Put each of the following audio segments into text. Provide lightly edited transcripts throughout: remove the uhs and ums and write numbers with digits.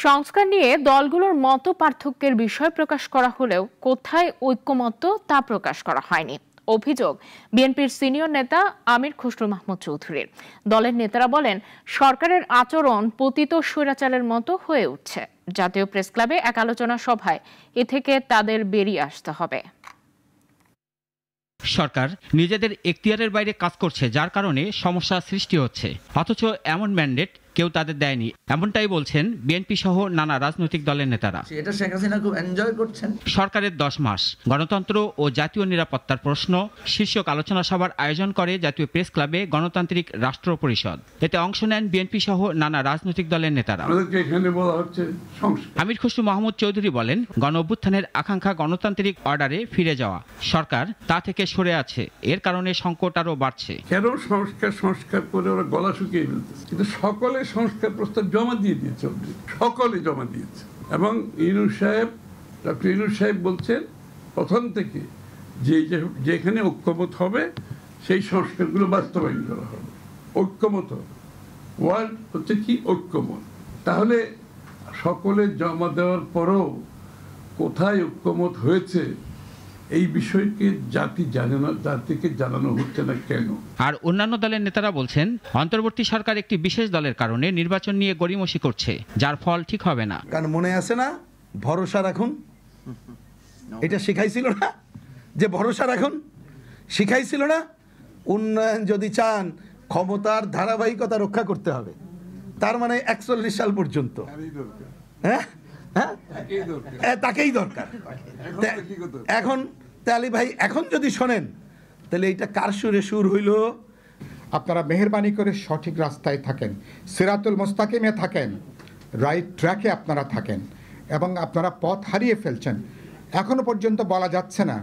সংস্কার নিয়ে দলগুলোর মত পার্থক্যের বিষয় প্রকাশ করা হলেও কোথায় ঐক্যমত্য তা প্রকাশ করা হয়নি। অভিযোগ বিএনপির সিনিয়র নেতা আমির খসরু মাহমুদ চৌধুরীর। দলের নেতারা বলেন, সরকারের আচরণ পতিত স্বৈরাচারের মতো হয়ে উঠছে। জাতীয় প্রেস ক্লাবে এক আলোচনা সভায় এ থেকে তাদের বেরিয়ে আসতে হবে। সরকার নিজেদের এখতিয়ারের বাইরে কাজ করছে, যার কারণে সমস্যা সৃষ্টি হচ্ছে। অথচ এমন ম্যান্ডেট কেউ তাদের দেয়নি, এমনটাই বলছেন বিএনপি সহ নানা রাজনৈতিক দলের নেতারা। এটা শেখ হাসিনা খুব এনজয় করছেন। সরকারের 10 মাস গণতন্ত্র ও জাতীয় নিরাপত্তার প্রশ্ন শীর্ষক আলোচনা সভার আয়োজন করে জাতীয় প্রেস ক্লাবে গণতান্ত্রিক রাষ্ট্র পরিষদ। এতে অংশ নেন বিএনপি সহ নানা রাজনৈতিক দলের নেতারা। আমির খসরু মাহমুদ চৌধুরী বলেন, গণ অভ্যুত্থানের আকাঙ্ক্ষা গণতান্ত্রিক অর্ডারে ফিরে যাওয়া, সরকার তা থেকে সরে আছে। এর কারণে সংকট আরও বাড়ছে। কেন সংস্কার করে ওরা গলা শুকিয়ে ফেলতেছে, কিন্তু সকলে সংস্কার প্রস্তাব জমা দিয়ে দিয়েছে, সকলে জমা দিয়েছে। এবং ডক্টর ইউনূস সাহেব বলছেন প্রথম থেকে যেখানে ঐক্যমত হবে সেই সংস্কারগুলো বাস্তবায়ন করা হবে। ঐক্যমত ওয়ার্ড হচ্ছে কি? ঐক্যমত। তাহলে সকলে জমা দেওয়ার পরও কোথায় ঐক্যমত হয়েছে এই বিষয়কে জাতিকে জানানো হচ্ছে না কেন? আর অন্যান্য দলের নেতারা বলছেন, অন্তর্বর্তী সরকার একটি বিশেষ দলের কারণে নির্বাচন নিয়ে গড়িমসি করছে, যার ফল ঠিক হবে না। কারণ মনে আছে না, ভরসা রাখুন, এটা শিখাইছিল না যে ভরসা রাখুন, শিখাইছিল না? উন্নয়ন যদি চান ক্ষমতার ধারাবাহিকতা রক্ষা করতে হবে, তার মানে 41 সাল পর্যন্ত। হ্যাঁ, তাকেই দরকার। এখন তাহলে ভাই, এখন যদি শোনেন তাহলে এইটা কার সুরে সুর হইল? আপনারা মেহেরবানি করে সঠিক রাস্তায় থাকেন, সিরাতুল মুস্তাকিমে থাকেন, রাইট ট্র্যাকে আপনারা থাকেন, এবং আপনারা পথ হারিয়ে ফেলছেন। এখনো পর্যন্ত বলা যাচ্ছে না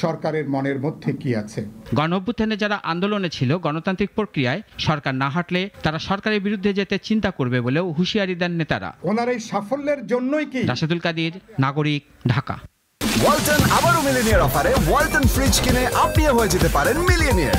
সরকারের মনের মধ্যে কি আছে। গণ অভ্যুত্থানে যারা আন্দোলনে ছিল, গণতান্ত্রিক প্রক্রিয়ায় সরকার না হাঁটলে তারা সরকারের বিরুদ্ধে যেতে চিন্তা করবে বলেও হুঁশিয়ারি দেন নেতারা। ওনার এই সাফল্যের জন্যই কি? রাশেদুল কাদির, নাগরিক, ঢাকা। ওয়ালটন আবারও মিলিনিয়ার অফারে ওয়ালটন ফ্রিজ কিনে আপনিও হয়ে যেতে পারেন মিলিয়নিয়ার।